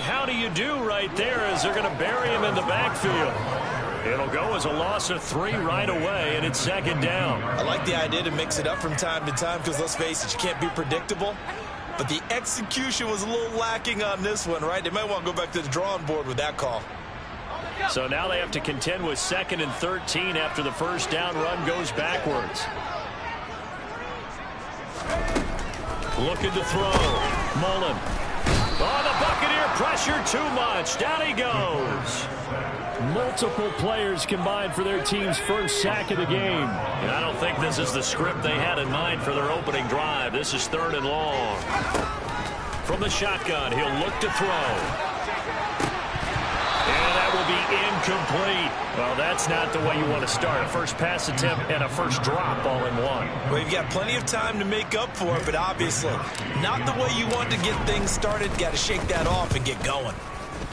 how do you do right there as they're going to bury him in the backfield. It'll go as a loss of 3 right away, and it's second down. I like the idea to mix it up from time to time because, let's face it, you can't be predictable. But the execution was a little lacking on this one, right? They might want to go back to the drawing board with that call. So now they have to contend with 2nd and 13 after the first down run goes backwards. Looking to throw. Mullen. Oh, the Buccaneer pressure too much. Down he goes. Multiple players combined for their team's first sack of the game. And I don't think this is the script they had in mind for their opening drive. This is 3rd and long. From the shotgun, he'll look to throw. And that will be incomplete. Well, that's not the way you want to start. A first pass attempt and a first drop all in one. Well, you've got plenty of time to make up for it, but obviously not the way you want to get things started. Got to shake that off and get going.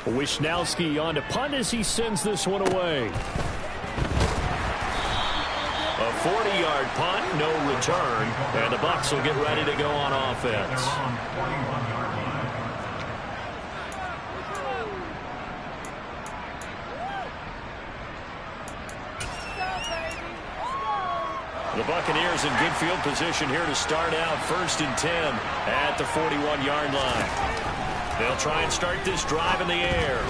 Wisnowski on to punt as he sends this one away. A 40-yard punt, no return, and the Bucs will get ready to go on offense. The Buccaneers in good field position here to start out 1st and 10 at the 41-yard line. They'll try and start this drive in the air.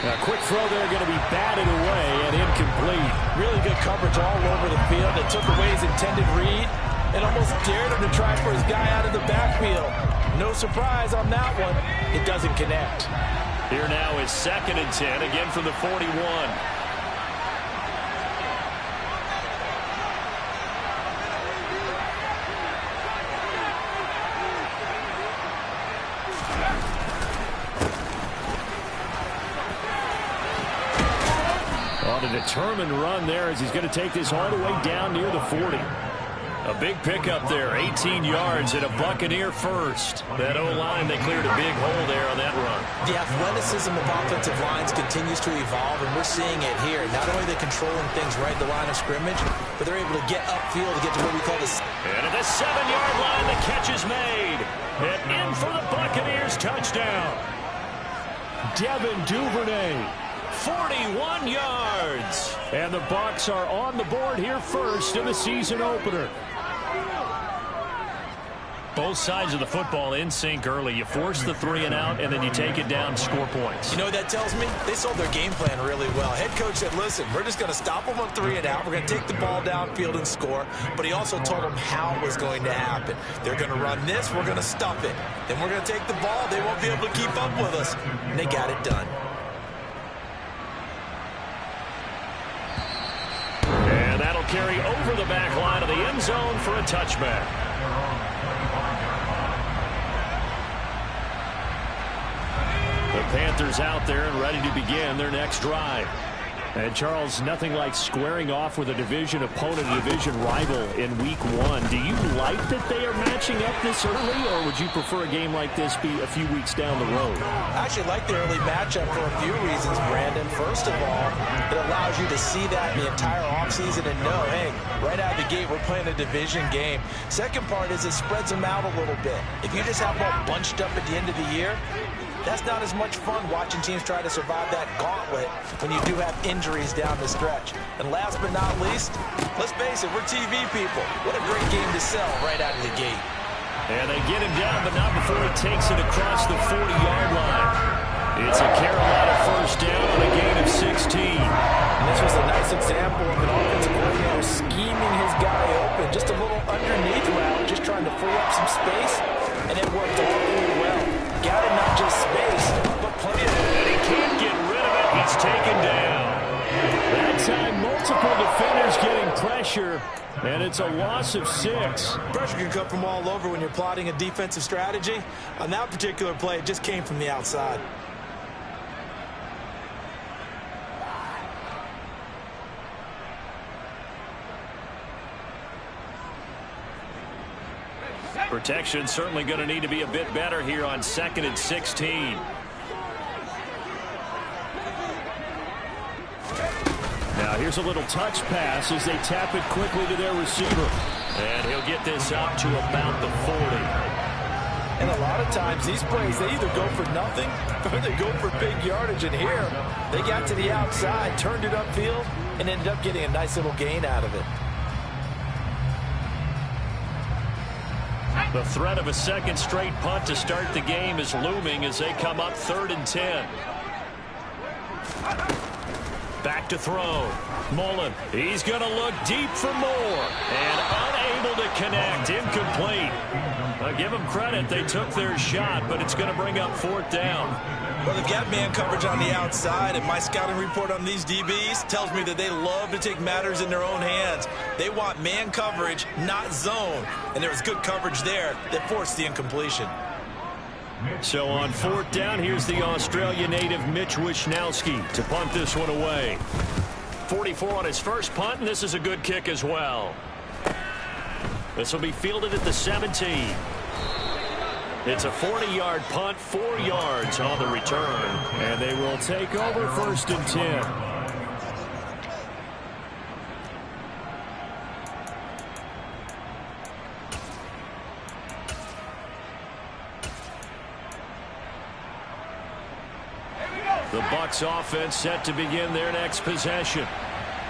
A quick throw there going to be batted away and incomplete. Really good coverage all over the field. It took away his intended read and almost dared him to try for his guy out of the backfield. No surprise on that one. It doesn't connect. Here now is 2nd and 10, again from the 41. On a determined run there as he's going to take this all the way down near the 40. A big pickup there, 18 yards and a Buccaneer first. That O-line, they cleared a big hole there on that run. The athleticism of offensive lines continues to evolve, and we're seeing it here. Not only are they controlling things right at the line of scrimmage, but they're able to get upfield to get to what we call this. And at the 7-yard line, the catch is made. And in for the Buccaneers touchdown. Devin Duvernay. 41 yards. And the Bucs are on the board here first in the season opener. Both sides of the football in sync early. You force the 3 and out, and then you take it down, score points. You know what that tells me? They sold their game plan really well. Head coach said, listen, we're just going to stop them on 3 and out. We're going to take the ball downfield and score. But he also told them how it was going to happen. They're going to run this. We're going to stuff it. Then we're going to take the ball. They won't be able to keep up with us. And they got it done. And that'll carry over the back line of the end zone for a touchback. The Panthers out there and ready to begin their next drive. And, Charles, nothing like squaring off with a division opponent, a division rival in Week 1. Do you like that they are matching up this early, or would you prefer a game like this be a few weeks down the road? I actually like the early matchup for a few reasons, Brandon. First of all, it allows you to see that the entire offseason and know, hey, right out of the gate, we're playing a division game. Second part is it spreads them out a little bit. If you just have them all bunched up at the end of the year, that's not as much fun watching teams try to survive that gauntlet when you do have injuries down the stretch. And last but not least, let's face it, we're TV people. What a great game to sell right out of the gate. And they get him down, but not before he takes it across the 40-yard line. It's a Carolina first down on a gain of 16. And this was a nice example of an offensive coordinator scheming his guy open. Just a little underneath route, just trying to free up some space, and it worked all really well. Got him not just space, but plenty of it. And he can't get rid of it. He's taken down. That time, multiple defenders getting pressure, and it's a loss of 6. Pressure can come from all over when you're plotting a defensive strategy. On that particular play, it just came from the outside. Protection certainly going to need to be a bit better here on 2nd and 16. Now here's a little touch pass as they tap it quickly to their receiver. And he'll get this up to about the 40. And a lot of times these plays, they either go for nothing or they go for big yardage. And here, they got to the outside, turned it upfield, and ended up getting a nice little gain out of it. The threat of a second straight punt to start the game is looming as they come up 3rd and 10. Back to throw. Mullen, he's going to look deep for more. And unable to connect. Incomplete. I'll give them credit. They took their shot, but it's going to bring up 4th down. Well, they've got man coverage on the outside, and my scouting report on these DBs tells me that they love to take matters in their own hands. They want man coverage, not zone. And there was good coverage there that forced the incompletion. So on 4th down, here's the Australia native Mitch Wishnowsky to punt this one away. 44 on his first punt, and this is a good kick as well. This will be fielded at the 17. It's a 40-yard punt, 4 yards on the return. And they will take over 1st and 10. The Bucs offense set to begin their next possession.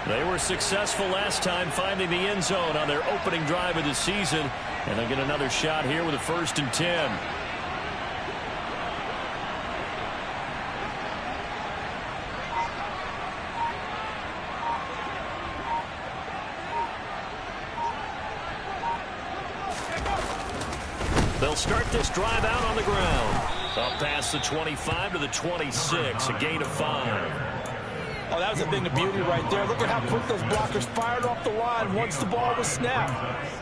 They were successful last time finding the end zone on their opening drive of the season. And they'll get another shot here with a 1st and 10. They'll start this drive out on the ground. Up past the 25 to the 26, a gain of 5. Oh, that was a thing of beauty right there. Look at how quick those blockers fired off the line once the ball was snapped.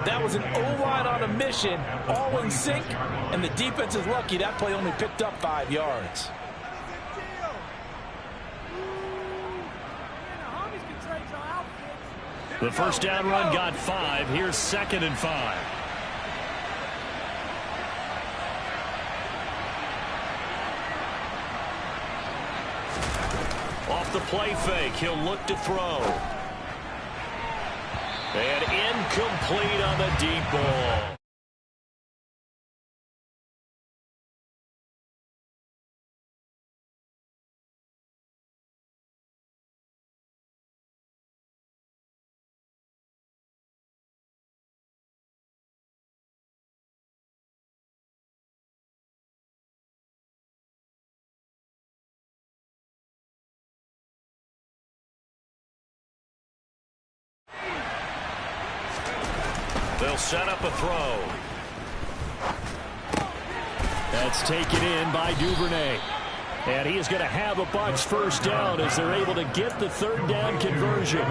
That was an O-line on a mission, all in sync, and the defense is lucky that play only picked up 5 yards. The first down run got 5. Here's 2nd and 5. Off the play fake, he'll look to throw. And incomplete on the deep ball. They'll set up a throw. That's taken in by Duvernay. And he is going to have a Bucs first down as they're able to get the 3rd down conversion.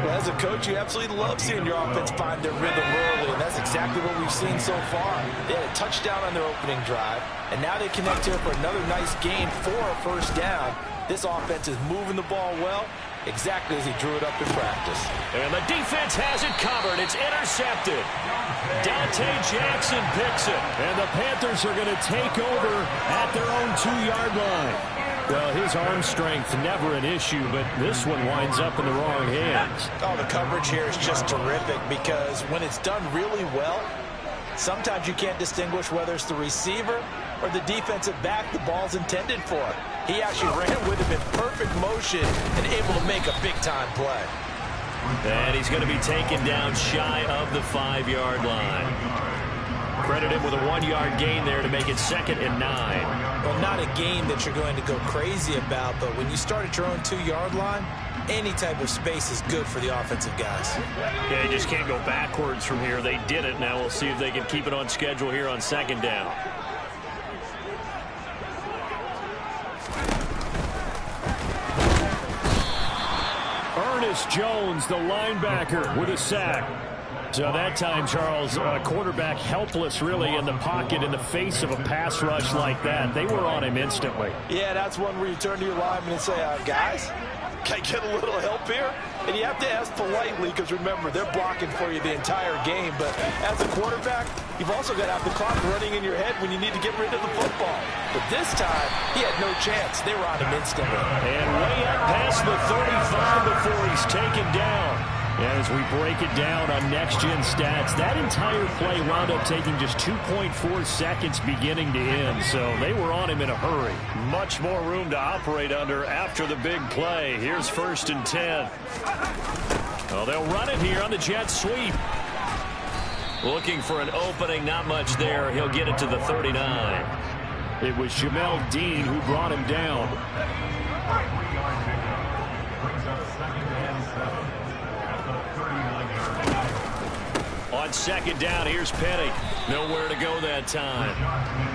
Well, as a coach, you absolutely love seeing your offense find their rhythm early, and that's exactly what we've seen so far. They had a touchdown on their opening drive, and now they connect here for another nice gain for a first down. This offense is moving the ball well, exactly as he drew it up in practice. And the defense has it covered. It's intercepted. Dante Jackson picks it. And the Panthers are going to take over at their own 2-yard line. Well, his arm strength never an issue, but this one winds up in the wrong hands. Oh, the coverage here is just terrific because when it's done really well, sometimes you can't distinguish whether it's the receiver or the defensive back the ball's intended for. He actually ran with him in perfect motion and able to make a big-time play. And he's going to be taken down shy of the 5-yard line. Credit him with a 1-yard gain there to make it 2nd and 9. Well, not a gain that you're going to go crazy about, but when you start at your own 2-yard line, any type of space is good for the offensive guys. Yeah, you just can't go backwards from here. They did it. Now we'll see if they can keep it on schedule here on 2nd down. Ernest Jones, the linebacker, with a sack. So that time, Charles, quarterback helpless really in the pocket in the face of a pass rush like that. They were on him instantly. Yeah, that's one where you turn to your lineman and say, guys, can I get a little help here? And you have to ask politely because, remember, they're blocking for you the entire game. But as a quarterback, you've also got to have the clock running in your head when you need to get rid of the football. But this time, he had no chance. They were on him instantly. And way up past the 35 before he's taken down. As we break it down on Next Gen Stats, that entire play wound up taking just 2.4 seconds beginning to end, so they were on him in a hurry. Much more room to operate under after the big play. Here's 1st and 10. Well, they'll run it here on the jet sweep. Looking for an opening, not much there. He'll get it to the 39. It was Jamel Dean who brought him down. On 2nd down, here's Penny. Nowhere to go that time.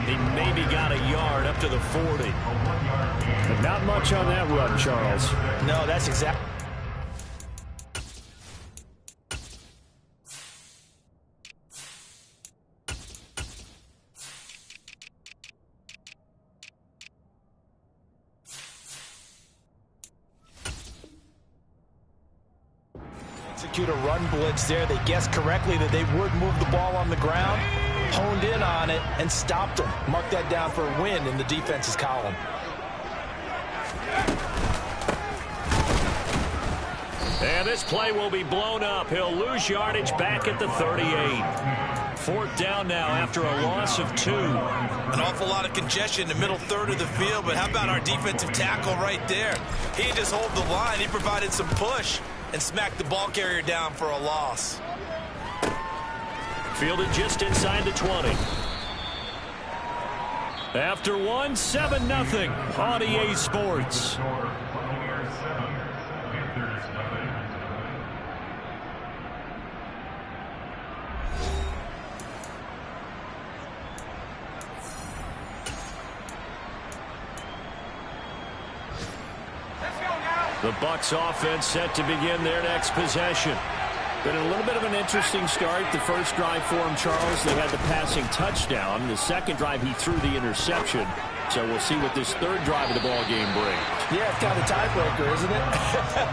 He maybe got a yard up to the 40. But not much on that run, Charles. No, that's exactly. Execute a run blitz there. They guessed correctly that they would move the ball on the ground, honed in on it, and stopped them. Mark that down for a win in the defense's column. And this play will be blown up. He'll lose yardage back at the 38. 4th down now after a loss of 2. An awful lot of congestion in the middle third of the field, but how about our defensive tackle right there? He didn't just hold the line. He provided some push and smacked the ball carrier down for a loss. Fielded just inside the 20. After 1, 7-0 on EA Sports. The Bucs offense set to begin their next possession. Been a little bit of an interesting start. The first drive for him, Charles, they had the passing touchdown. The second drive, he threw the interception. So we'll see what this third drive of the ball game brings. Yeah, it's kind of a tiebreaker, isn't it?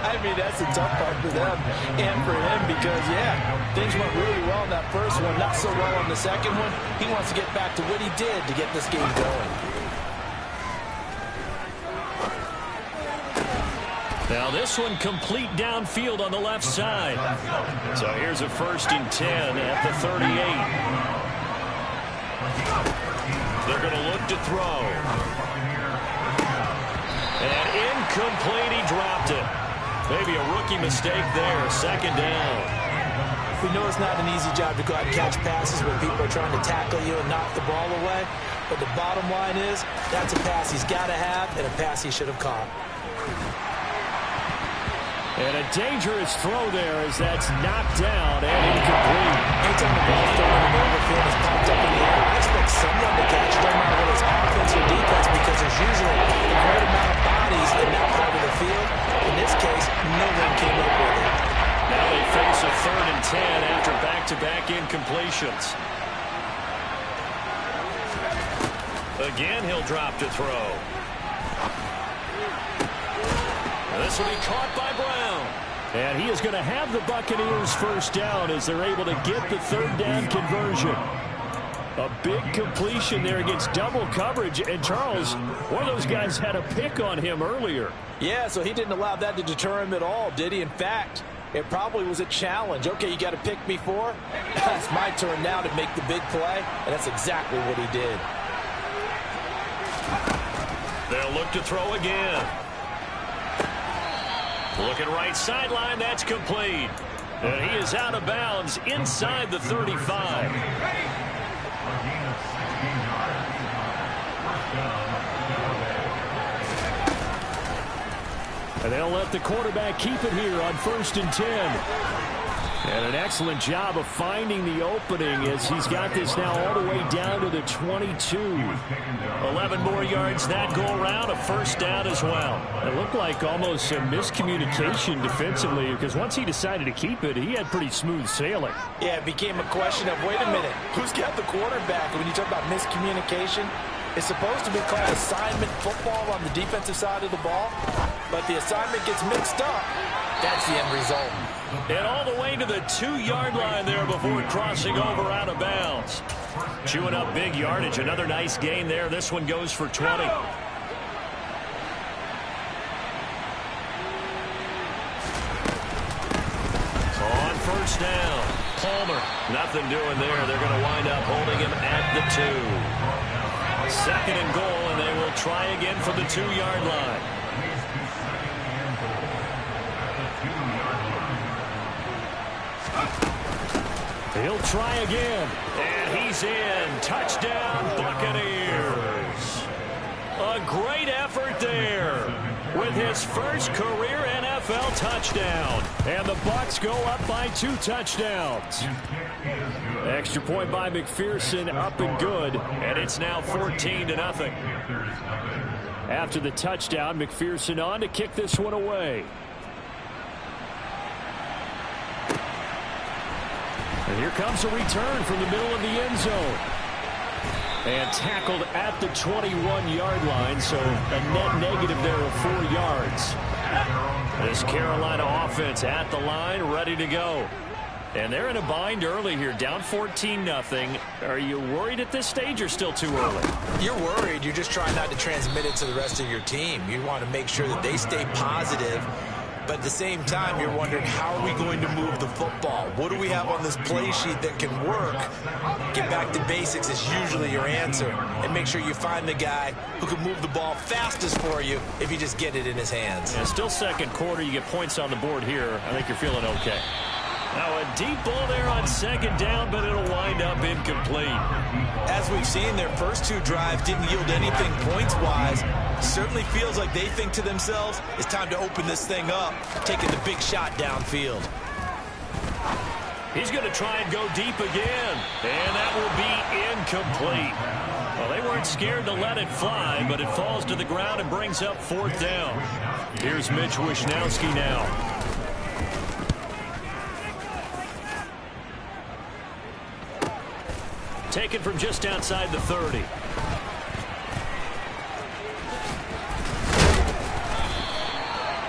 I mean, that's the tough part for them and for him because, yeah, things went really well in that first one, not so well on the second one. He wants to get back to what he did to get this game going. Now this one complete downfield on the left side. So here's a 1st and 10 at the 38. They're going to look to throw. And incomplete, he dropped it. Maybe a rookie mistake there, 2nd down. We know it's not an easy job to go out and catch passes when people are trying to tackle you and knock the ball away. But the bottom line is, that's a pass he's got to have and a pass he should have caught. And a dangerous throw there as that's knocked down and incomplete. Anytime the ball thrown in the overfield is popped up in the air, I expect someone to catch it, no matter whether it's offense or defense, because there's usually a great amount of bodies in that part of the field. In this case, no one came up with it. Now they face a 3rd and 10 after back-to-back incompletions. Again, he'll drop to throw. This will be caught by Brown. And he is going to have the Buccaneers 1st down as they're able to get the 3rd down conversion. A big completion there against double coverage. And Charles, one of those guys had a pick on him earlier. Yeah, so he didn't allow that to deter him at all, did he? In fact, it probably was a challenge. Okay, you got to pick me for? It's my turn now to make the big play. And that's exactly what he did. They'll look to throw again. Looking right sideline, that's complete. And he is out of bounds inside the 35. And they'll let the quarterback keep it here on 1st and 10. And an excellent job of finding the opening as he's got this now all the way down to the 22. 11 more yards that go around, a 1st down as well. It looked like almost a miscommunication defensively because once he decided to keep it, he had pretty smooth sailing. Yeah, it became a question of, wait a minute, who's got the quarterback? And when you talk about miscommunication, it's supposed to be called assignment football on the defensive side of the ball, but the assignment gets mixed up. That's the end result. And all the way to the 2-yard line there before crossing over out of bounds. Chewing up big yardage. Another nice gain there. This one goes for 20. first down. Palmer, nothing doing there. They're going to wind up holding him at the 2. Second and goal, and they will try again from the 2-yard line. He'll try again, and he's in. Touchdown, Buccaneers. A great effort there with his first career NFL touchdown. And the Bucs go up by 2 touchdowns. Extra point by McPherson, up and good, and it's now 14-0. After the touchdown, McPherson on to kick this one away. And here comes a return from the middle of the end zone. And tackled at the 21-yard line, so a net negative there of 4 yards. This Carolina offense at the line, ready to go. And they're in a bind early here, down 14-0. Are you worried at this stage or still too early? You're worried. You're just trying not to transmit it to the rest of your team. You want to make sure that they stay positive. But at the same time, you're wondering, how are we going to move the football? What do we have on this play sheet that can work? Get back to basics is usually your answer. And make sure you find the guy who can move the ball fastest for you if you just get it in his hands. Yeah, still second quarter. You get points on the board here. I think you're feeling okay. Now a deep ball there on second down, but it'll wind up incomplete. As we've seen, their first 2 drives didn't yield anything points-wise. Certainly feels like they think to themselves, it's time to open this thing up, taking the big shot downfield. He's going to try and go deep again, and that will be incomplete. Well, they weren't scared to let it fly, but it falls to the ground and brings up 4th down. Here's Mitch Wishnowsky now. Taken from just outside the 30.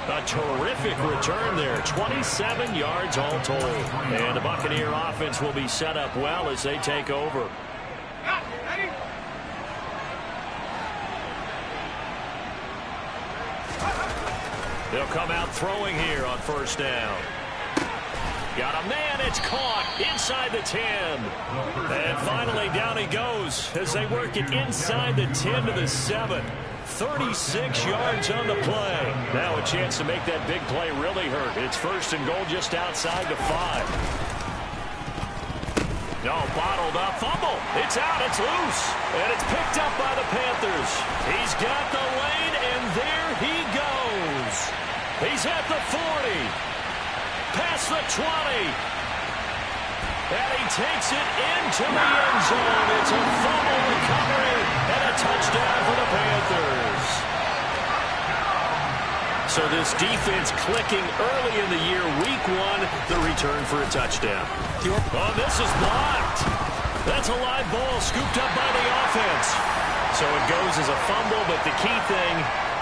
A terrific return there. 27 yards all told. And the Buccaneer offense will be set up well as they take over. They'll come out throwing here on first down. Got a man, it's caught inside the 10. And finally down he goes as they work it inside the 10 to the 7. 36 yards on the play. Now a chance to make that big play really hurt. It's first and goal just outside the 5. No, bottled up, fumble. It's out, it's loose. And it's picked up by the Panthers. He's got the lane, and there he goes. He's at the 40. Past the 20. And he takes it into the end zone. It's a fumble recovery and a touchdown for the Panthers. So this defense clicking early in the year. Week 1, the return for a touchdown. Oh, this is blocked. That's a live ball scooped up by the offense. So it goes as a fumble, but the key thing,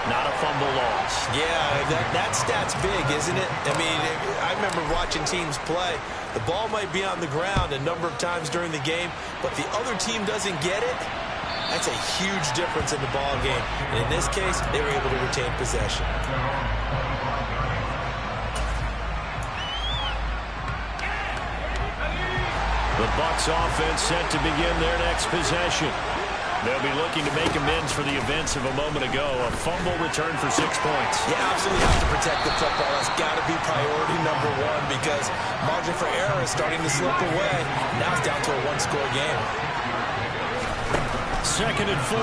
not a fumble loss. Yeah, that stat's big, isn't it? I mean, I remember watching teams play. The ball might be on the ground a number of times during the game, but the other team doesn't get it. That's a huge difference in the ball game. And in this case, they were able to retain possession. The Bucs offense set to begin their next possession. They'll be looking to make amends for the events of a moment ago. A fumble return for 6 points. You absolutely have to protect the football. That's got to be priority number 1 because margin for error is starting to slip away. Now it's down to a 1-score game. Second and 4.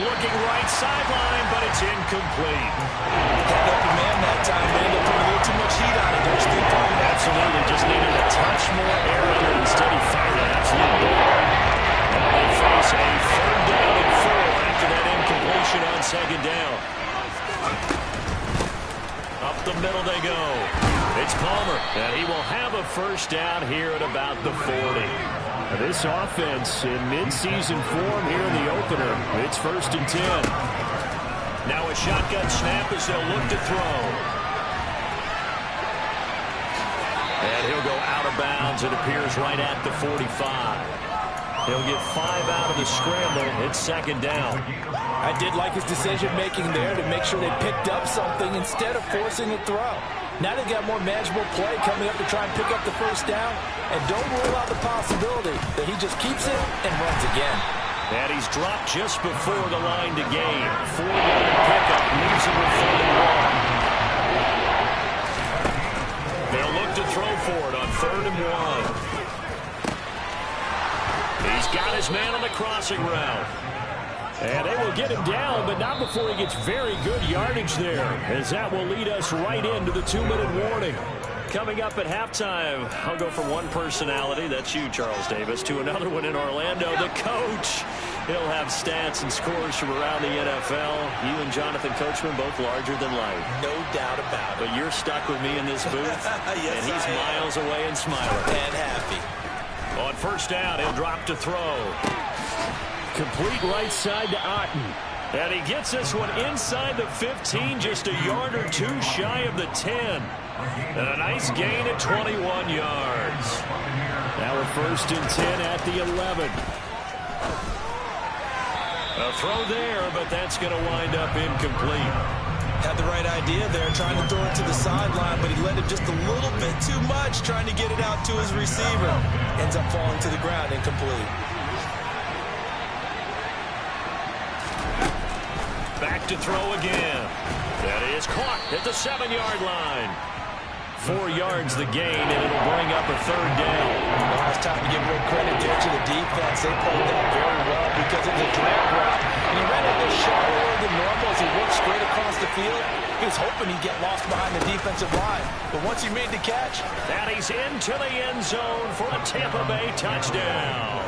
Looking right sideline, but it's incomplete. Had open man that time. They ended up putting a little too much heat on it, don't you think? Absolutely. Just needed a touch more air under it. Instead, he fired an absolute ball. Now they face a 3rd down and 4 after that incompletion on second down. Up the middle they go. It's Palmer, and he will have a first down here at about the 40. This offense in midseason form here in the opener. It's 1st and 10. Now a shotgun snap as they'll look to throw. And he'll go out of bounds. It appears right at the 45. He'll get 5 out of the scramble. It's second down. I did like his decision-making there to make sure they picked up something instead of forcing a throw. Now they've got more manageable play coming up to try and pick up the first down. And don't rule out the possibility that he just keeps it and runs again. And he's dropped just before the line to gain. 4-yard pickup leaves him with 31. They'll look to throw for it on 3rd and 1. He's got his man on the crossing route. And they will get him down, but not before he gets very good yardage there, as that will lead us right into the 2-minute warning. Coming up at halftime, I'll go from one personality, that's you, Charles Davis, to another one in Orlando, the coach. He'll have stats and scores from around the NFL. You and Jonathan Coachman, both larger than life. No doubt about it. But you're stuck with me in this booth, yes, and he's miles away and smiling. And happy. On first down, he'll drop to throw. Complete right side to Otten. And he gets this one inside the 15, just a yard or two shy of the 10. And a nice gain at 21 yards. Now a 1st and 10 at the 11. A throw there, but that's going to wind up incomplete. Had the right idea there, trying to throw it to the sideline, but he let him just a little bit too much, trying to get it out to his receiver. Ends up falling to the ground, incomplete. Back to throw again. That is caught at the 7-yard line. 4 yards the gain, and it'll bring up a 3rd down. Well, it's time to give real credit there to the defense. They played that very well because it was a drag route, and he ran a little shallower than normal as he worked straight across the field. He was hoping he'd get lost behind the defensive line, but once he made the catch, and he's into the end zone for a Tampa Bay touchdown.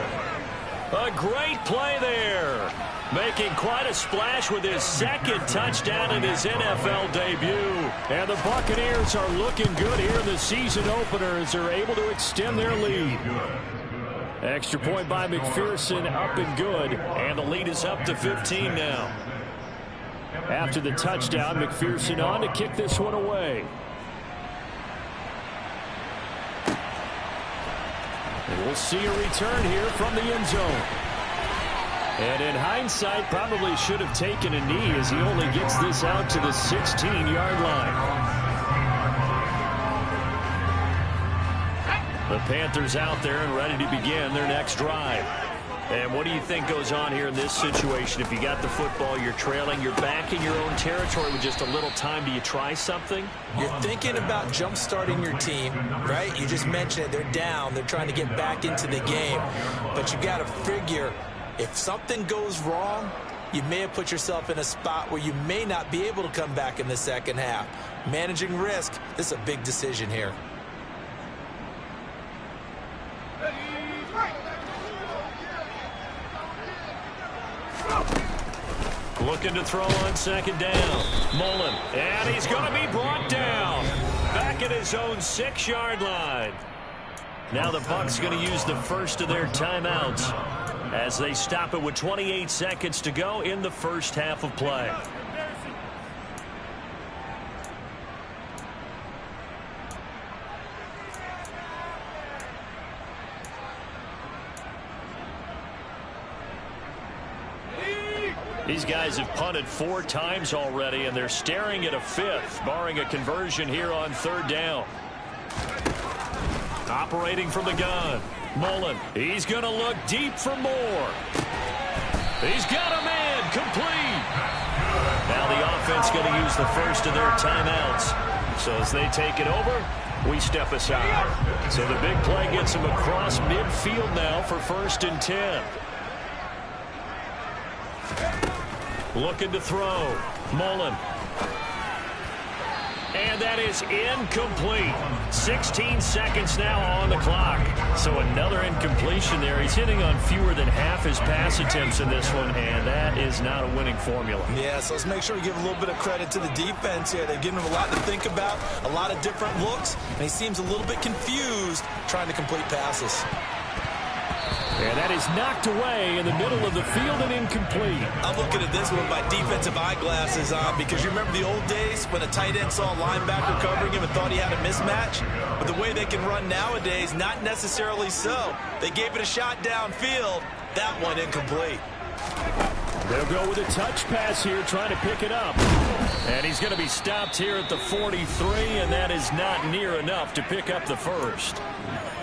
A great play there. Making quite a splash with his 2nd touchdown in his NFL debut. And the Buccaneers are looking good here in the season opener as they're able to extend their lead. Extra point by McPherson, up and good. And the lead is up to 15 now. After the touchdown, McPherson on to kick this one away. And we'll see a return here from the end zone. And in hindsight, probably should have taken a knee as he only gets this out to the 16-yard line. The Panthers out there and ready to begin their next drive. And what do you think goes on here in this situation? If you got the football, you're trailing, you're back in your own territory with just a little time, do you try something? You're thinking about jump-starting your team, right? You just mentioned it. They're down. They're trying to get back into the game. But you got to figure, if something goes wrong, you may have put yourself in a spot where you may not be able to come back in the second half. Managing risk, this is a big decision here. Looking to throw on 2nd down. Mullen, and he's going to be brought down. Back at his own 6-yard line. Now the Bucs going to use the first of their timeouts as they stop it with 28 seconds to go in the first half of play. These guys have punted 4 times already, and they're staring at a 5th, barring a conversion here on 3rd down. Operating from the gun. Mullen, he's going to look deep for more. He's got him in, complete. Now the offense going to use the first of their timeouts. So as they take it over, we step aside. So the big play gets him across midfield now for 1st and 10. Looking to throw. Mullen. And that is incomplete. 16 seconds now on the clock. So another incompletion there. He's hitting on fewer than half his pass attempts in this one, and that is not a winning formula. Yeah, so let's make sure we give a little bit of credit to the defense here. They've given him a lot to think about, a lot of different looks, and he seems a little bit confused trying to complete passes. And that is knocked away in the middle of the field and incomplete. I'm looking at this with my defensive eyeglasses on because you remember the old days when a tight end saw a linebacker covering him and thought he had a mismatch? But the way they can run nowadays, not necessarily so. They gave it a shot downfield. That one incomplete. They'll go with a touch pass here, trying to pick it up. And he's going to be stopped here at the 43, and that is not near enough to pick up the first.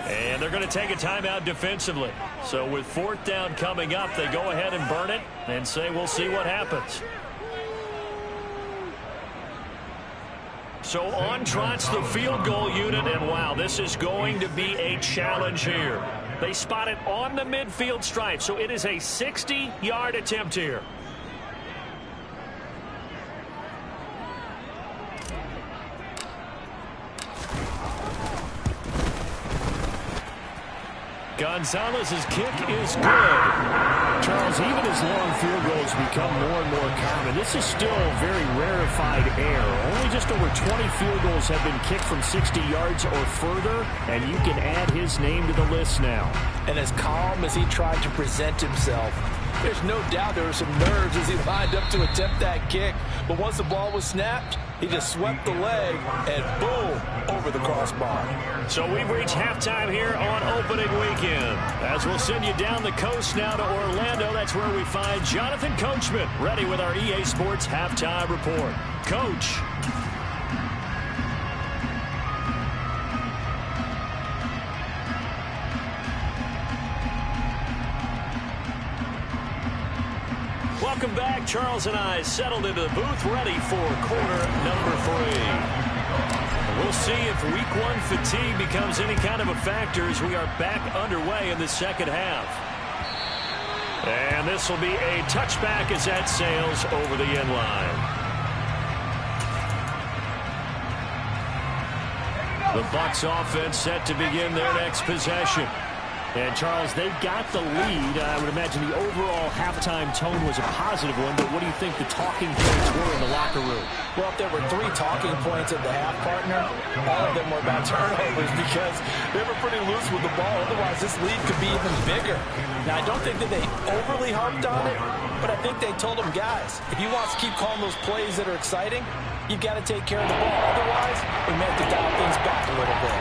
And they're going to take a timeout defensively. So with 4th down coming up, they go ahead and burn it and say we'll see what happens. So on trots the field goal unit, and wow, this is going to be a challenge here. They spot it on the midfield stripe, so it is a 60-yard attempt here. Gonzalez's kick is good. Charles, even as long field goals become more and more common, this is still very rarefied air. Only just over 20 field goals have been kicked from 60 yards or further, and you can add his name to the list now. And as calm as he tried to present himself, there's no doubt there were some nerves as he lined up to attempt that kick. But once the ball was snapped, he just swept the leg and boom, over the crossbar. So we've reached halftime here on opening weekend. As we'll send you down the coast now to Orlando, that's where we find Jonathan Coachman ready with our EA Sports halftime report. Coach. Welcome back. Charles and I settled into the booth ready for quarter number 3. We'll see if week 1 fatigue becomes any kind of a factor as we are back underway in the second half. And this will be a touchback as that sails over the end line. The Bucs offense set to begin their next possession. And, Charles, they've got the lead. I would imagine the overall halftime tone was a positive one, but what do you think the talking points were in the locker room? Well, if there were 3 talking points at the half, partner, all of them were about turnovers because they were pretty loose with the ball. Otherwise, this lead could be even bigger. Now, I don't think that they overly harped on it, but I think they told them, guys, if you want to keep calling those plays that are exciting, you've got to take care of the ball. Otherwise, we may have to dial things back a little bit.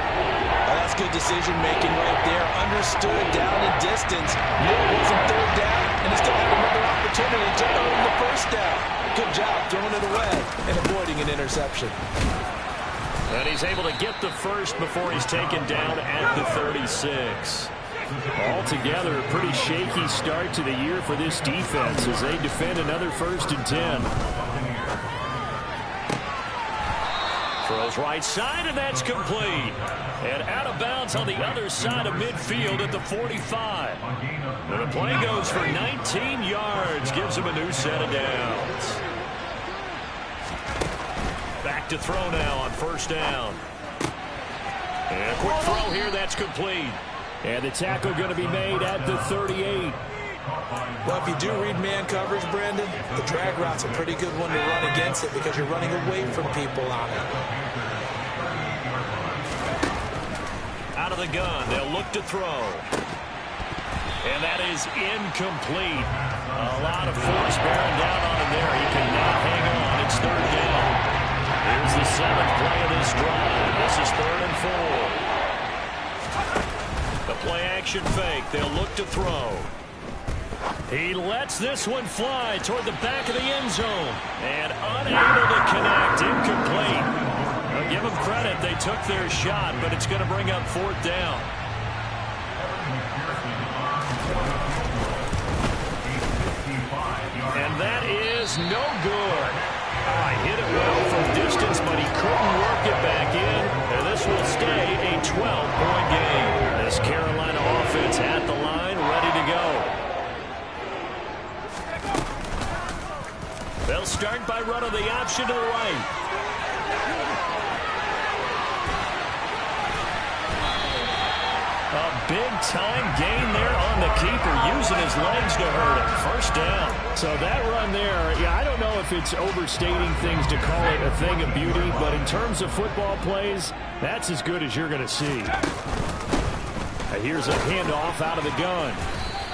Well, that's good decision-making right there. Understood down and distance. Knew it wasn't 3rd down, and he still had another opportunity to earn the 1st down. Good job throwing it away and avoiding an interception. And he's able to get the first before he's taken down at the 36. Altogether, a pretty shaky start to the year for this defense as they defend another 1st and 10. Throws right side, and that's complete. And out of bounds on the other side of midfield at the 45. And the play goes for 19 yards, gives him a new set of downs. Back to throw now on 1st down. And a quick throw here, that's complete. And the tackle going to be made at the 38. Well, if you do read man coverage, Brandon, the drag route's a pretty good one to run against it because you're running away from people on it. Out of the gun, they'll look to throw. And that is incomplete. A lot of force bearing down on him there. He cannot hang on. It's 3rd down. Here's the 7th play of this drive. This is 3rd and 4. The play action fake. They'll look to throw. He lets this one fly toward the back of the end zone. And unable to connect. Incomplete. Now give them credit. They took their shot, but it's going to bring up 4th down. And that is no good. He hit it well from distance, but he couldn't work it back in. And this will stay a 12-point game. This Carolina offense at the line, ready to go. They'll start by running the option to the right. A big-time gain there on the keeper, using his legs to hurt him. 1st down. So that run there, I don't know if it's overstating things to call it a thing of beauty, but in terms of football plays, that's as good as you're going to see. Here's a handoff out of the gun.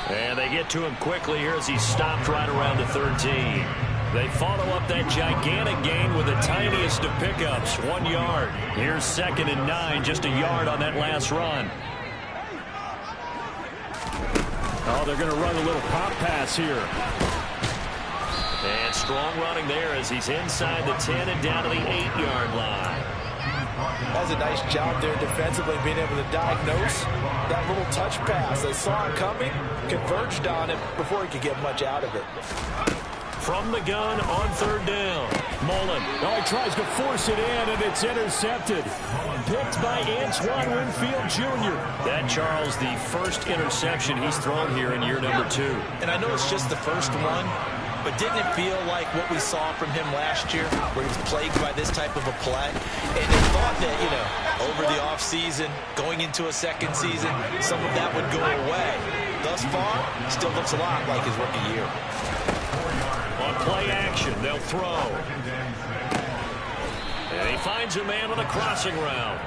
And they get to him quickly here as he's stopped right around the 13. They follow up that gigantic gain with the tiniest of pickups, 1 yard. Here's 2nd and 9, just a yard on that last run. Oh, they're going to run a little pop pass here. And strong running there as he's inside the 10 and down to the 8-yard line. That's a nice job there defensively, being able to diagnose that little touch pass. They saw it coming, converged on it before he could get much out of it. From the gun on 3rd down. Mullen. Oh, he tries to force it in, and it's intercepted. Picked by Antoine Winfield Jr. That, Charles, the first interception he's thrown here in year number 2. And I know it's just the first one, but didn't it feel like what we saw from him last year, where he was plagued by this type of a play? And they thought that, you know, over the offseason, going into a second season, some of that would go away. Thus far, still looks a lot like his rookie year. On play action, they'll throw. And he finds a man on a crossing route.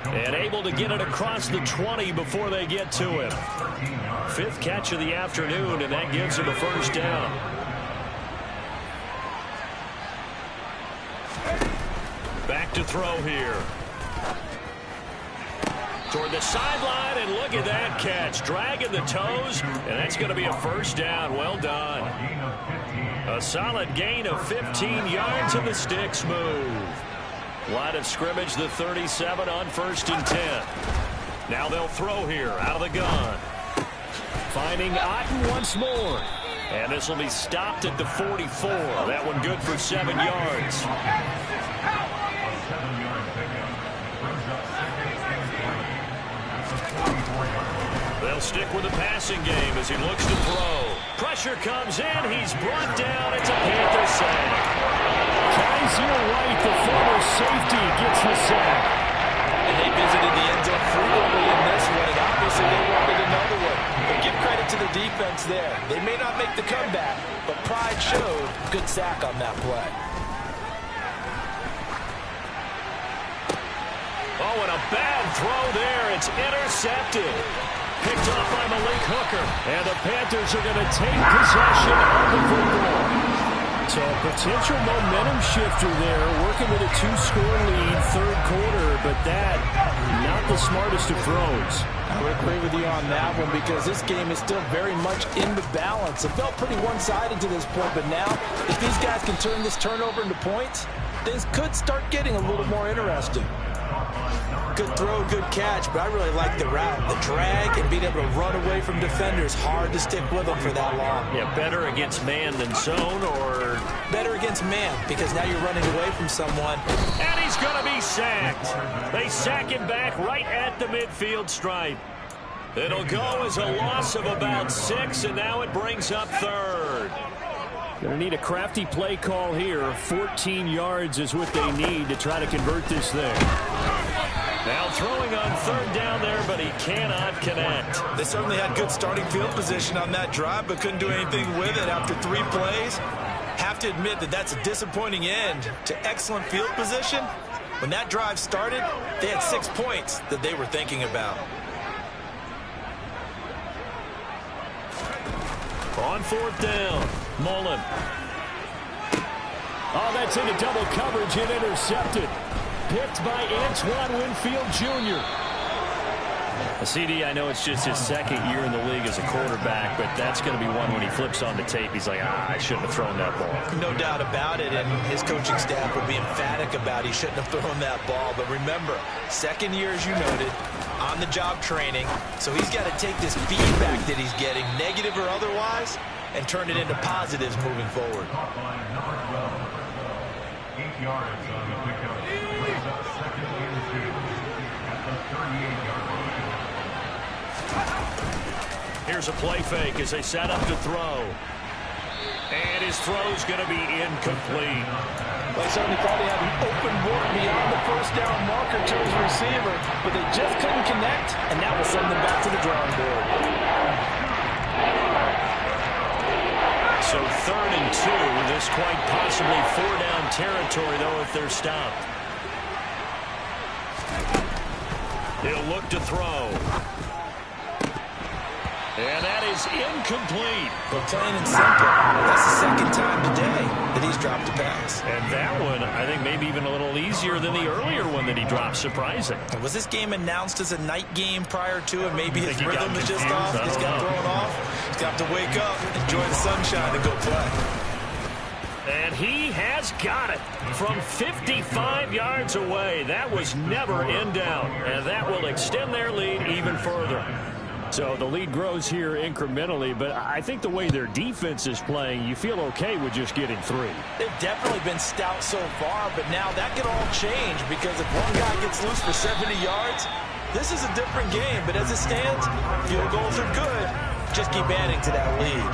And able to get it across the 20 before they get to him. 5th catch of the afternoon, and that gives him a first down. Back to throw here. Toward the sideline, and look at that catch. Dragging the toes, and that's going to be a first down. Well done. A solid gain of 15 yards, and the sticks move. Line of scrimmage, the 37 on 1st and 10. Now they'll throw here out of the gun. Finding Otten once more. And this will be stopped at the 44. That one good for 7 yards. They'll stick with the passing game as he looks to throw. Pressure comes in. He's brought down. It's a Panther sack. Kaiser White, the former safety, gets the sack. And they visited the end zone frequently in this one, and obviously they wanted another one. But give credit to the defense there. They may not make the comeback, but pride showed. Good sack on that play. Oh, and a bad throw there. It's intercepted. Picked off by Malik Hooker. And the Panthers are going to take possession of the football. So a potential momentum shifter there, working with a 2-score lead, 3rd quarter, but that, not the smartest of throws. I would agree with you on that one because this game is still very much in the balance. It felt pretty one-sided to this point, but now, if these guys can turn this turnover into points, things could start getting a little more interesting. Good throw, good catch, but I really like the route, the drag, and being able to run away from defenders. Hard to stick with them for that long. Yeah, better against man than zone, or better against man, because now you're running away from someone. And he's going to be sacked. They sack him back right at the midfield stripe. It'll go as a loss of about 6, and now it brings up 3rd. Going to need a crafty play call here. 14 yards is what they need to try to convert this thing. Now throwing on 3rd down there, but he cannot connect. They certainly had good starting field position on that drive, but couldn't do anything with it after 3 plays. Have to admit that that's a disappointing end to excellent field position. When that drive started, they had 6 points that they were thinking about. On 4th down, Mullen. Oh, that's into double coverage and intercepted. Picked by Antoine Winfield Jr. CD, I know it's just his 2nd year in the league as a quarterback, but that's going to be one when he flips on the tape, he's like, I shouldn't have thrown that ball. No doubt about it, and his coaching staff would be emphatic about he shouldn't have thrown that ball. But remember, 2nd year, as you noted, on-the-job training, so he's got to take this feedback that he's getting, negative or otherwise, and turn it into positives moving forward. 8 yards on the pickup. Brings up 2nd and 2 at the 38-yard line. Here's a play fake as they set up to throw. And his throw's going to be incomplete. They certainly thought he had an open book beyond the 1st down marker to his receiver, but they just couldn't connect, and that will send them back to the drawing board. So 3rd and 2, this quite possibly 4-down territory, though, if they're stopped. He'll look to throw. And that is incomplete. But plain and simple, that's the 2nd time today that he's dropped a pass. And that one, I think, maybe even a little easier than the earlier one that he dropped. Surprising. Was this game announced as a night game prior to it? Maybe his rhythm is just confused. off. He's got thrown off. He's got to wake up, enjoy the sunshine, and go play. And he has got it from 55 yards away. That was never in doubt, and that will extend their lead even further. So the lead grows here incrementally, but I think the way their defense is playing, you feel okay with just getting 3. They've definitely been stout so far, but now that can all change because if one guy gets loose for 70 yards, this is a different game. But as it stands, field goals are good. Just keep adding to that lead.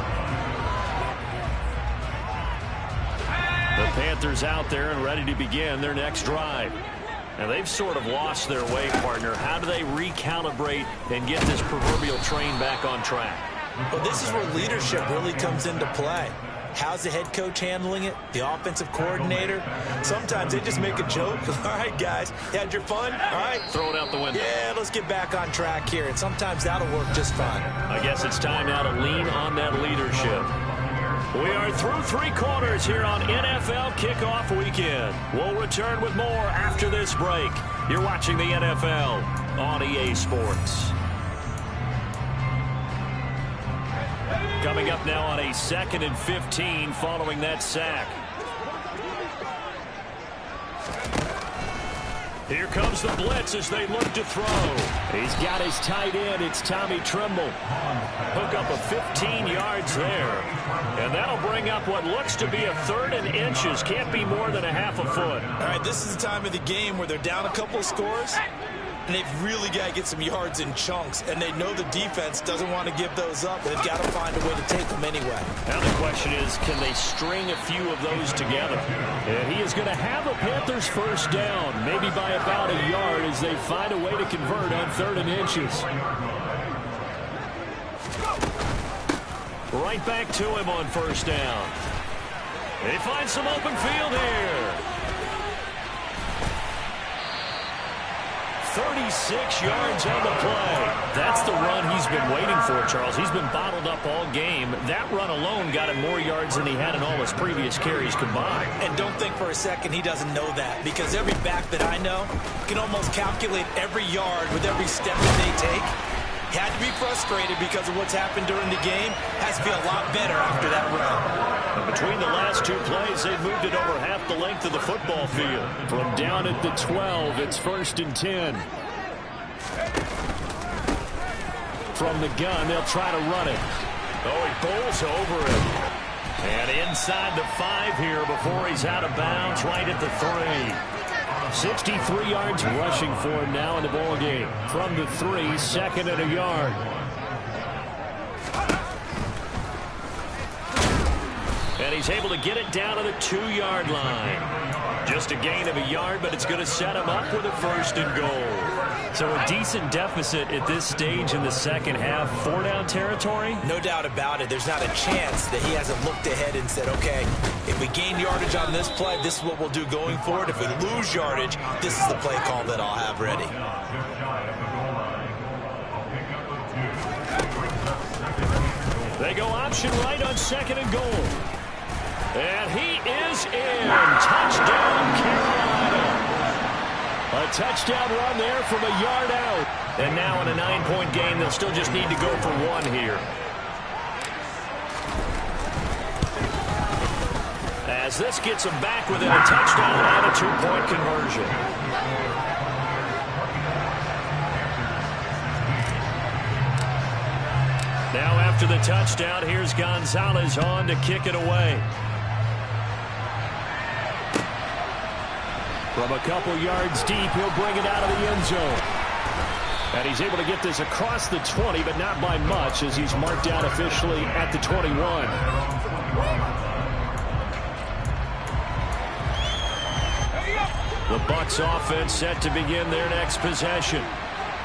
The Panthers out there and ready to begin their next drive. Now, they've sort of lost their way, partner. How do they recalibrate and get this proverbial train back on track? Well, this is where leadership really comes into play. How's the head coach handling it? The offensive coordinator? Sometimes they just make a joke. All right, guys, you had your fun? All right. Throw it out the window. Yeah, let's get back on track here. And sometimes that'll work just fine. I guess it's time now to lean on that leadership. We are through 3 quarters here on NFL Kickoff Weekend. We'll return with more after this break. You're watching the NFL on EA Sports. Coming up now on a 2nd and 15 following that sack. Here comes the blitz as they look to throw. He's got his tight end. It's Tommy Tremble. Hook up of 15 yards there. And that'll bring up what looks to be a 3rd and inches. Can't be more than a half a foot. All right, this is the time of the game where they're down a couple of scores, and they've really got to get some yards in chunks, and they know the defense doesn't want to give those up. They've got to find a way to take them anyway. Now the question is, can they string a few of those together? And he is going to have a Panthers first down, maybe by about a yard as they find a way to convert on 3rd and inches. Right back to him on first down. They find some open field here. 36 yards on the play. That's the run he's been waiting for, Charles. He's been bottled up all game. That run alone got him more yards than he had in all his previous carries combined. And don't think for a second he doesn't know that, because every back that I know can almost calculate every yard with every step that they take. He had to be frustrated because of what's happened during the game. Has to feel a lot better after that run. And between the last 2 plays, they've moved it over half the length of the football field. From down at the 12, it's 1st and 10. From the gun, they'll try to run it. Oh, he bowls over it. And inside the 5 here before he's out of bounds, right at the 3. 63 yards rushing for him now in the ball game. From the 3, 2nd and a yard. And he's able to get it down to the 2-yard line. Just a gain of a yard, but it's going to set him up with a 1st and goal. So a decent deficit at this stage in the second half. 4-down territory? No doubt about it. There's not a chance that he hasn't looked ahead and said, okay, if we gain yardage on this play, this is what we'll do going forward. If we lose yardage, this is the play call that I'll have ready. They go option right on 2nd and goal. And he is in. Touchdown, Carolina. A touchdown run there from a yard out. And now in a 9-point game, they'll still just need to go for 1 here. As this gets them back within a touchdown and a 2-point conversion. Now after the touchdown, here's Gonzalez on to kick it away. From a couple yards deep, he'll bring it out of the end zone. And he's able to get this across the 20, but not by much, as he's marked down officially at the 21. The Bucs offense set to begin their next possession.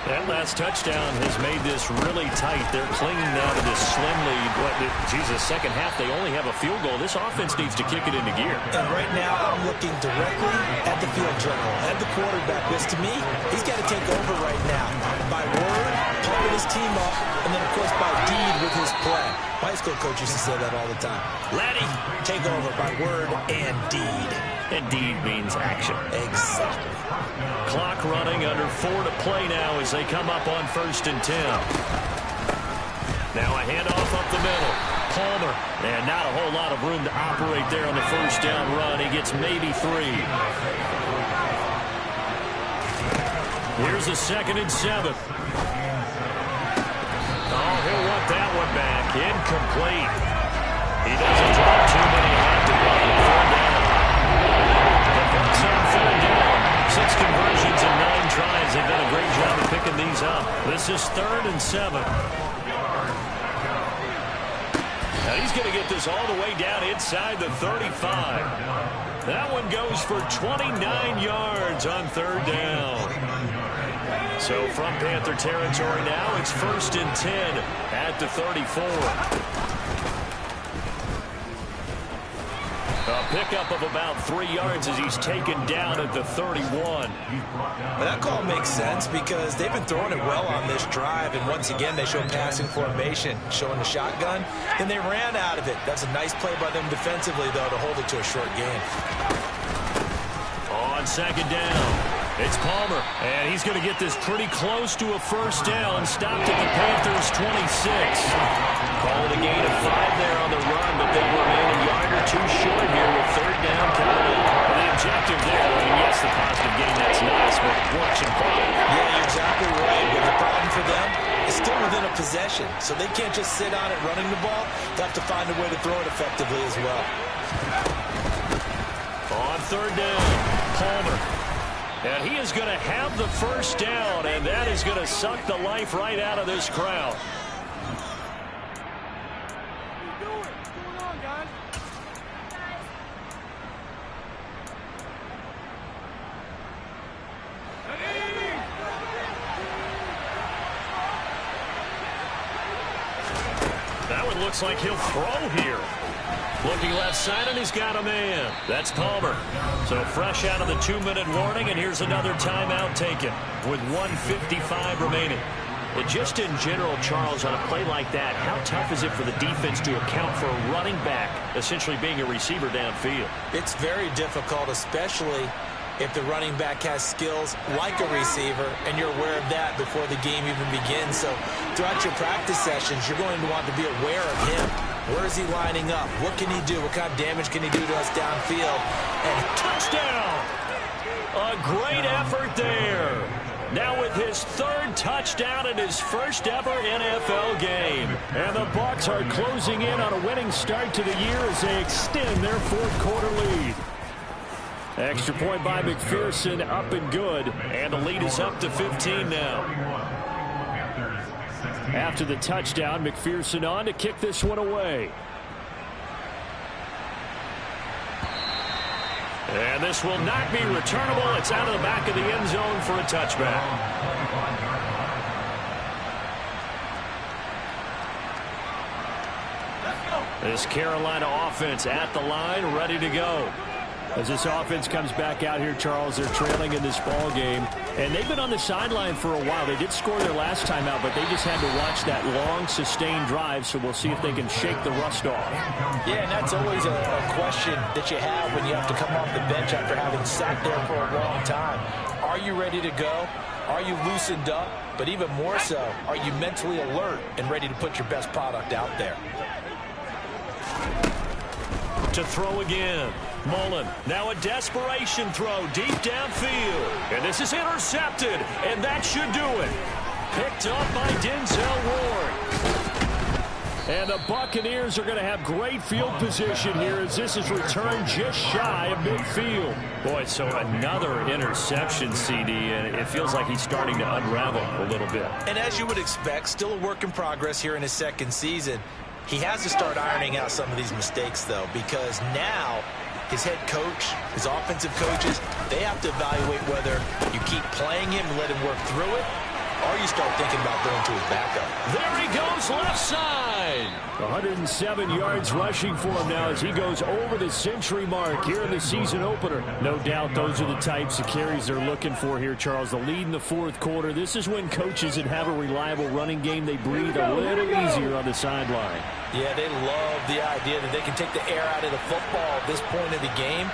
That last touchdown has made this really tight. They're clinging now to this slim lead. Jesus, second half, they only have a field goal. This offense needs to kick it into gear. And right now, I'm looking directly at the field general, at the quarterback, because to me, he's got to take over right now. By word, pumping his team up, and then, of course, by deed with his play. My high school coach used to say that all the time. Laddie, take over by word and deed. And deed means action. Exactly. Clock running, under 4 to play now as they come up on 1st and 10. Now a handoff up the middle. Palmer. And not a whole lot of room to operate there on the first down run. He gets maybe 3. Here's a 2nd and 7. Oh, he'll want that one back. Incomplete. He doesn't drop too many left to run. 4 down. The Bucs on 4th down. 6 conversions and 9 tries. They've done a great job of picking these up. This is 3rd and 7. Now he's going to get this all the way down inside the 35. That one goes for 29 yards on 3rd down. So from Panther territory now, it's 1st and 10 at the 34. A pickup of about 3 yards as he's taken down at the 31. Well, that call makes sense because they've been throwing it well on this drive, and once again they show passing formation, showing the shotgun, and they ran out of it. That's a nice play by them defensively, though, to hold it to a short gain. On 2nd down, it's Palmer, and he's going to get this pretty close to a 1st down, stopped at the Panthers' 26. Call it a gain of 5 there on the run, but they remain a yard or 2 short here with 3rd down coming up. And the objective there, I mean, yes, the positive gain, that's nice, but works in fine. Yeah, you're exactly right. But the problem for them is still within a possession, so they can't just sit on it running the ball. They have to find a way to throw it effectively as well. On 3rd down, Palmer. And he is going to have the 1st down, and that is going to suck the life right out of this crowd. That one looks like he'll throw here. Looking left side, and he's got a man. That's Palmer. So fresh out of the 2-minute warning, and here's another timeout taken with 1:55 remaining. And just in general, Charles, on a play like that, how tough is it for the defense to account for a running back essentially being a receiver downfield? It's very difficult, especially if the running back has skills like a receiver, and you're aware of that before the game even begins. So throughout your practice sessions, you're going to want to be aware of him. Where is he lining up? What can he do? What kind of damage can he do to us downfield? And touchdown! A great effort there. Now with his 3rd touchdown in his 1st ever NFL game. And the Bucs are closing in on a winning start to the year as they extend their 4th quarter lead. Extra point by McPherson, up and good. And the lead is up to 15 now. After the touchdown, McPherson on to kick this one away. And this will not be returnable. It's out of the back of the end zone for a touchback. This Carolina offense at the line, ready to go. As this offense comes back out here, Charles, they're trailing in this ball game. And they've been on the sideline for a while. They did score their last time out, but they just had to watch that long, sustained drive, so we'll see if they can shake the rust off. Yeah, and that's always a question that you have when you have to come off the bench after having sat there for a long time. Are you ready to go? Are you loosened up? But even more so, are you mentally alert and ready to put your best product out there? To throw again. Mullen, now a desperation throw deep downfield. And this is intercepted, and that should do it. Picked up by Denzel Ward. And the Buccaneers are going to have great field position here as this is returned just shy of midfield. Boy, so another interception, CD, and it feels like he's starting to unravel a little bit. And as you would expect, still a work in progress here in his 2nd season. He has to start ironing out some of these mistakes, though, because now his head coach, his offensive coaches, they have to evaluate whether you keep playing him and let him work through it, or you start thinking about going to his backup. There he goes, left side. 107 yards rushing for him now as he goes over the century mark here in the season opener. No doubt those are the types of carries they're looking for here, Charles. The lead in the 4th quarter. This is when coaches that have a reliable running game, they breathe a little easier on the sideline. Yeah, they love the idea that they can take the air out of the football at this point of the game.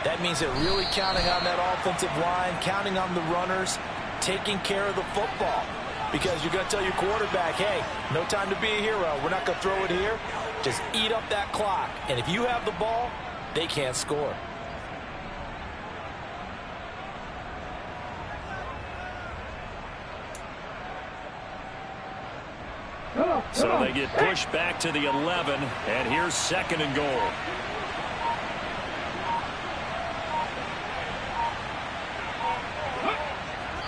That means they're really counting on that offensive line, counting on the runners, taking care of the football. because you're going to tell your quarterback, hey, no time to be a hero. We're not going to throw it here. Just eat up that clock. And if you have the ball, they can't score. So they get pushed back to the 11, and here's 2nd and goal.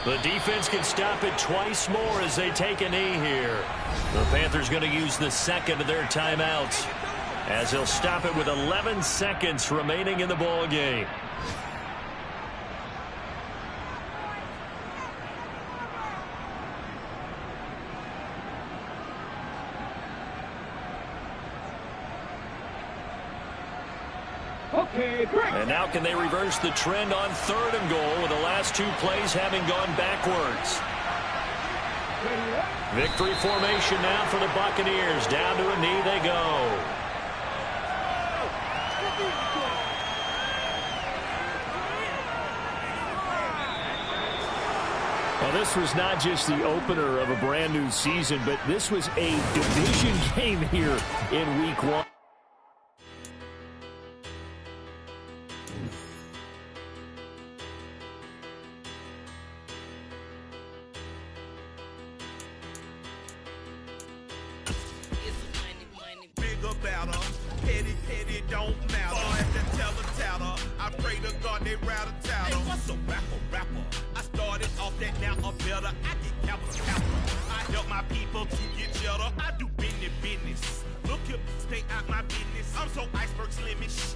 The defense can stop it twice more as they take a knee here. The Panthers going to use the 2nd of their timeouts as they'll stop it with 11 seconds remaining in the ball game. And now can they reverse the trend on 3rd and goal with the last 2 plays having gone backwards? Victory formation now for the Buccaneers. Down to a knee they go. Well, this was not just the opener of a brand new season, but this was a division game here in Week 1. Petty don't matter. At the teller, I pray to God they rattle tattle. Hey, what's a rapper? I started off that, now I'm better. I get capital. I help my people to get cheddar. I do business. Look here, stay out my business. I'm so iceberg slimish.